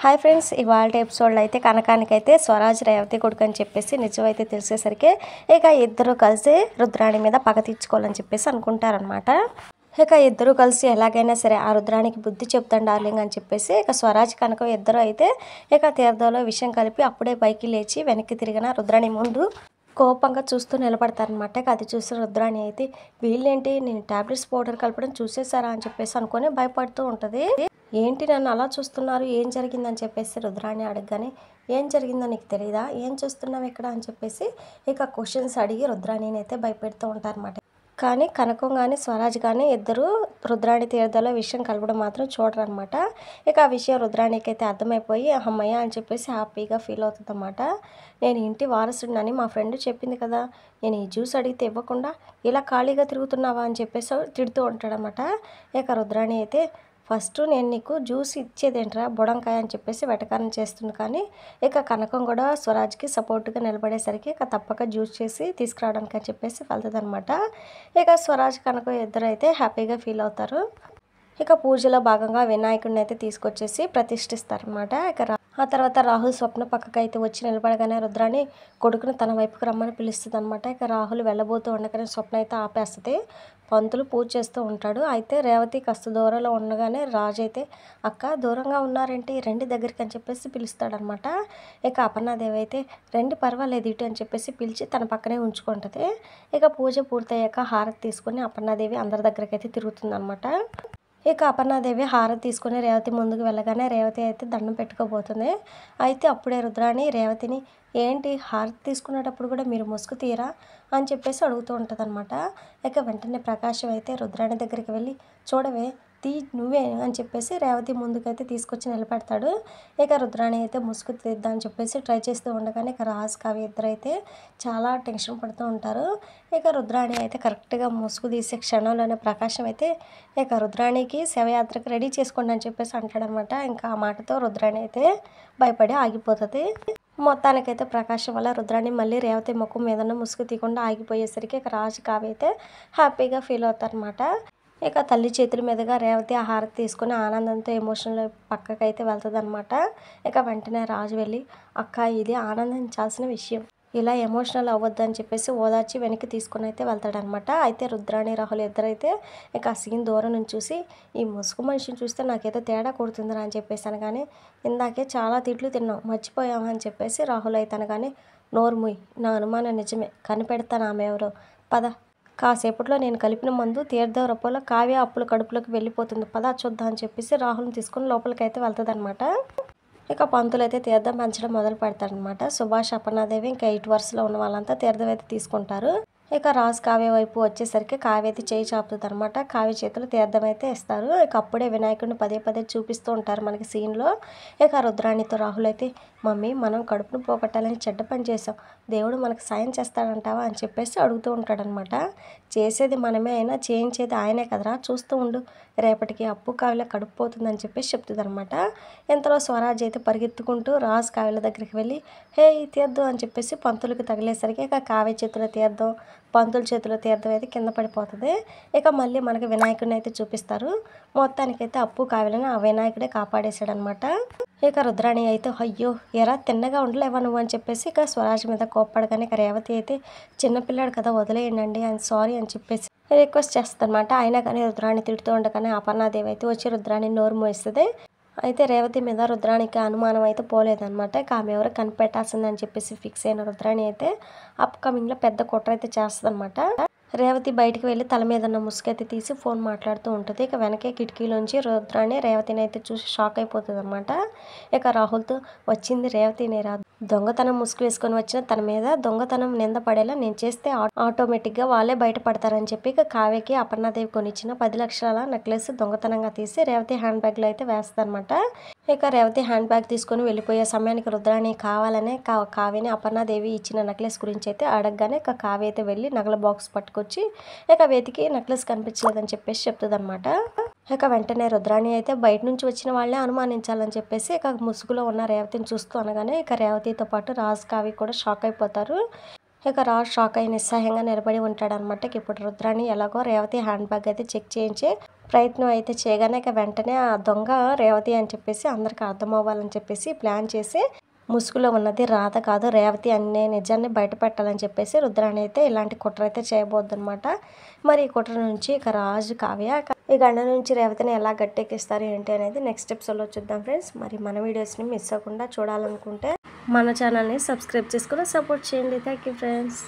Hi friends, ఇవాళ ఎపిసోడ్లో అయితే కనకానికైతే స్వరాజ్ రేవతి కొడుకు అని చెప్పేసి నిజమైతే తెలిసేసరికి ఇక ఇద్దరు కలిసి రుద్రాణి మీద పగ తీర్చుకోవాలని చెప్పేసి అనుకుంటారనమాట. ఇక ఇద్దరు కలిసి ఎలాగైనా సరే ఆ రుద్రానికి బుద్ధి చెప్తాను డార్లింగ్ అని చెప్పేసి ఇక స్వరాజ్ కనకం ఇద్దరు అయితే ఇక తీర్థంలో విషయం కలిపి అప్పుడే పైకి లేచి వెనక్కి తిరిగిన రుద్రాణి ముందు కోపంగా చూస్తూ నిలబడతారనమాట. అది చూసిన రుద్రాణి అయితే వీళ్ళేంటి నేను టాబ్లెట్స్ పౌడర్ కలపడం చూసేసారా అని చెప్పేసి అనుకొని భయపడుతూ ఉంటుంది. ఏంటి నన్ను అలా చూస్తున్నారు, ఏం జరిగిందని చెప్పేసి రుద్రాణి అడగగానే ఏం జరిగిందో నీకు తెలియదా, ఏం చూస్తున్నావు ఇక్కడ అని చెప్పేసి ఇక క్వశ్చన్స్ అడిగి రుద్రాణిని అయితే భయపెడుతూ ఉంటారన్నమాట. కానీ కనకం కానీ స్వరాజ్ కానీ ఇద్దరు రుద్రాణి తీర్థంలో విషయం కలపడం మాత్రం చూడరనమాట. ఇక ఆ విషయం రుద్రాణికి అయితే అర్థమైపోయి అమ్మయ్య అని చెప్పేసి హ్యాపీగా ఫీల్ అవుతుంది అన్నమాట. నేను ఇంటి వారసుడినని మా ఫ్రెండ్ చెప్పింది కదా, నేను ఈ జ్యూస్ అడిగితే ఇవ్వకుండా ఇలా ఖాళీగా తిరుగుతున్నావా అని చెప్పేసి తిడుతూ ఉంటాడనమాట. ఇక రుద్రాణి అయితే ఫస్ట్ నేను నీకు జ్యూస్ ఇచ్చేదేంట్రా బుడంకాయ అని చెప్పేసి వెటకారం చేస్తుంది. కానీ ఇక కనకం కూడా స్వరాజ్కి సపోర్ట్గా నిలబడేసరికి ఇక తప్పక జ్యూస్ చేసి తీసుకురావడానికి అని చెప్పేసి వెళ్తుంది అనమాట. ఇక స్వరాజ్ కనకం ఇద్దరు అయితే హ్యాపీగా ఫీల్ అవుతారు. ఇక పూజలో భాగంగా వినాయకుడిని అయితే తీసుకొచ్చేసి ప్రతిష్ఠిస్తారనమాట. ఇక ఆ తర్వాత రాహుల్ స్వప్న పక్కకి అయితే వచ్చి నిలబడగానే రుద్రాణి కొడుకుని తన వైపుకి రమ్మని పిలుస్తుంది అనమాట. ఇక రాహుల్ వెళ్ళబోతూ ఉండగానే స్వప్న అయితే ఆపేస్తుంది. పంతులు పూజ చేస్తూ ఉంటాడు. అయితే రేవతి కాస్త దూరంలో ఉండగానే రాజు అయితే అక్క దూరంగా ఉన్నారేంటి, రండి దగ్గరికి అని చెప్పేసి పిలుస్తాడనమాట. ఇక అపర్ణాదేవి అయితే రండి పర్వాలేదు ఇటు అని చెప్పేసి పిలిచి తన పక్కనే ఉంచుకుంటుంది. ఇక పూజ పూర్తయ్యాక హారతి తీసుకుని అపర్ణాదేవి అందరి దగ్గరికి అయితే తిరుగుతుంది అనమాట. ఇక అపర్ణాదేవి హారతి తీసుకుని రేవతి ముందుకు వెళ్ళగానే రేవతి అయితే దండం పెట్టుకోబోతుంది. అయితే అప్పుడే రుద్రాణి రేవతిని ఏంటి హారతి తీసుకునేటప్పుడు కూడా మీరు ముసుగు తీరా అని చెప్పేసి అడుగుతూ ఉంటుంది అనమాట. ఇక వెంటనే ప్రకాశం అయితే రుద్రాణి దగ్గరికి వెళ్ళి చూడవే నువ్వే అని చెప్పేసి రేవతి ముందుకైతే తీసుకొచ్చి నిలబెడతాడు. ఇక రుద్రాణి అయితే ముసుగు తీద్దాం అని చెప్పేసి ట్రై చేస్తూ ఉండగానే ఇక రాజ్ కావ్య ఇద్దరు అయితే చాలా టెన్షన్ పడుతూ ఉంటారు. ఇక రుద్రాణి అయితే కరెక్ట్గా ముసుగు తీసే క్షణంలోనే ప్రకాశం అయితే ఇక రుద్రాణికి శవయాత్రకు రెడీ చేసుకోండి అని చెప్పేసి అంటాడనమాట. ఇంకా ఆ మాటతో రుద్రాణి అయితే భయపడి ఆగిపోతుంది. మొత్తానికైతే ప్రకాశం వల్ల రుద్రాణి మళ్ళీ రేవతి ముఖం మీద ముసుగు తీయకుండా ఆగిపోయేసరికి ఇక రాజు కావ్య అయితే హ్యాపీగా ఫీల్ అవుతారనమాట. ఇక తల్లి చేతుల మీదుగా రేవతి ఆ హారతి తీసుకుని ఆనందంతో ఎమోషనల్ పక్కకైతే వెళ్తుంది అనమాట. ఇక వెంటనే రాజు వెళ్ళి అక్క ఇది ఆనందించాల్సిన విషయం, ఇలా ఎమోషనల్ అవ్వద్దు అని చెప్పేసి ఓదార్చి వెనక్కి తీసుకుని అయితే వెళ్తాడనమాట. అయితే రుద్రాణి రాహుల్ ఇద్దరైతే ఇక ఆ సీన్ దూరం నుంచి చూసి ఈ ముసుగు మనిషిని చూస్తే నాకైతే తేడా కొడుతుందిరా అని చెప్పేసి అనగానే ఇందాకే చాలా తిట్లు తిన్నాం మర్చిపోయామా అని చెప్పేసి రాహుల్ అయితే అనగానే నోరుముయ్, నా అనుమానం నిజమే, కనిపెడతాను ఆమె ఎవరో, పద కాసేపట్లో నేను కలిపిన మందు తీర్థ రూపంలో కావ్య అప్పుల కడుపులోకి వెళ్ళిపోతుంది, పదా చూద్దాం అని చెప్పేసి రాహుల్ని తీసుకుని లోపలికి అయితే వెళ్తుంది అనమాట. ఇక పంతులు అయితే తీర్థం పంచడం మొదలు పెడతారనమాట. సుభాష్ అపర్ణాదేవి ఇంకా 8 వరుసలో ఉన్న వాళ్ళంతా తీర్థం అయితే తీసుకుంటారు. ఇక రాజు కావ్య వైపు వచ్చేసరికి కావ్య అయితే చేయి చాపుతుంది అనమాట. కావ్య చేతులు తీర్థం అయితే ఇస్తారు. ఇక అప్పుడే వినాయకుడిని పదే పదే చూపిస్తూ ఉంటారు మనకి సీన్లో. ఇక రుద్రాణితో రాహుల్ అయితే మమ్మీ మనం కడుపును పోగొట్టాలని చెడ్డ పని చేసాం, దేవుడు మనకు సాయం చేస్తాడంటావా అని చెప్పేసి అడుగుతూ ఉంటాడనమాట. చేసేది మనమే అయినా చేయించేది ఆయనే కదరా, చూస్తూ ఉండు, రేపటికి అప్పు కావ్య కడుపు పోతుందని చెప్పేసి చెప్తుంది అనమాట. ఇంతలో స్వరాజ్ అయితే పరిగెత్తుకుంటూ రాజు కావ్యల దగ్గరికి వెళ్ళి హే తీర్థం అని చెప్పేసి పంతులకి తగిలేసరికి ఇక కావ్య చేతుల తీర్థం పంతుల చేతిలో తీర్థం అయితే కింద పడిపోతుంది. ఇక మళ్ళీ మనకి వినాయకుడిని అయితే చూపిస్తారు. మొత్తానికైతే అప్పు కావ్యలను ఆ వినాయకుడే కాపాడేశాడనమాట. ఇక రుద్రాణి అయితే అయ్యో ఎరా తిన్నగా ఉండలేవా నువ్వు అని చెప్పేసి ఇక స్వరాజ్ మీద కోప్పడగానే ఇక రేవతి అయితే చిన్నపిల్లాడు కదా వదిలేయండి అని సారీ అని చెప్పేసి రిక్వెస్ట్ చేస్తారనమాట. అయినా కానీ రుద్రాణి తిడుతూ ఉండగానే అపర్ణాదేవి అయితే వచ్చి రుద్రాణి నోరు మోస్తుంది. అయితే రేవతి మీద రుద్రాణికి అనుమానం అయితే పోలేదనమాట. ఇక ఆమె ఎవరు కనిపెట్టాల్సిందని చెప్పేసి ఫిక్స్ అయిన రుద్రాణి అయితే అప్కమింగ్లో పెద్ద కుట్ర అయితే చేస్తుంది అనమాట. రేవతి బయటికి వెళ్ళి తల మీద ఉన్న ముసుగైతే తీసి ఫోన్ మాట్లాడుతూ ఉంటుంది. ఇక వెనకే కిటికీలోంచి రుద్రాణి రేవతిని అయితే చూసి షాక్ అయిపోతుంది అనమాట. ఇక రాహుల్తో వచ్చింది రేవతినే రా, దొంగతనం ముసుగు వేసుకొని వచ్చిన తన మీద దొంగతనం నింద పడేలా నేను చేస్తే ఆటోమేటిక్గా వాళ్ళే బయటపడతారని చెప్పి ఇక కావ్యకి అపర్ణాదేవి కొనిచ్చిన 10 లక్షల నెక్లెస్ దొంగతనంగా తీసి రేవతి హ్యాండ్ బ్యాగ్లో అయితే వేస్తుంది అనమాట. ఇక రేవతి హ్యాండ్ బ్యాగ్ తీసుకొని వెళ్ళిపోయే సమయానికి రుద్రాణి కావాలనే కావ్యని అపర్ణాదేవి ఇచ్చిన నెక్లెస్ గురించి అయితే అడగగానే ఇక కావ్య అయితే వెళ్ళి నగల బాక్స్ పట్టుకొచ్చి ఇక వెతికి నెక్లెస్ కనిపించలేదని చెప్పేసి చెప్తుంది అనమాట. ఇక వెంటనే రుద్రాణి అయితే బయట నుంచి వచ్చిన వాళ్ళే అనుమానించాలని చెప్పేసి ఇక ముసుగులో ఉన్న రేవతిని చూస్తూ అనగానే ఇక రేవతితో పాటు రాజ్ కావ్య కూడా షాక్ అయిపోతారు. ఇక రాజ్ షాక్ అయి నిస్సహాయంగా నిలబడి ఉంటాడనమాట. ఇప్పుడు రుద్రాని ఎలాగో రేవతి హ్యాండ్ బ్యాగ్ అయితే చెక్ చేయించి ప్రయత్నం అయితే చేయగానే ఇక వెంటనే ఆ దొంగ రేవతి అని చెప్పేసి అందరికి అర్థం అవ్వాలని చెప్పేసి ప్లాన్ చేసి ముసుగులో ఉన్నది రాధ కాదు రేవతి అనే నిజాన్ని బయట పెట్టాలని చెప్పేసి రుద్రాని అయితే ఇలాంటి కుట్ర అయితే చేయబోద్దనమాట. మరి ఈ కుట్ర నుంచి ఇక రాజు కావ్య ఈ గండ నుంచి రేవతిని ఎలా గట్టెక్కిస్తారు ఏంటి అనేది నెక్స్ట్ ఎపిసోడ్లో చూద్దాం ఫ్రెండ్స్. మరి మన వీడియోస్ని మిస్ అవ్వకుండా చూడాలనుకుంటే మన ఛానల్ని సబ్స్క్రైబ్ చేసుకుని సపోర్ట్ చేయండి. Thank you friends.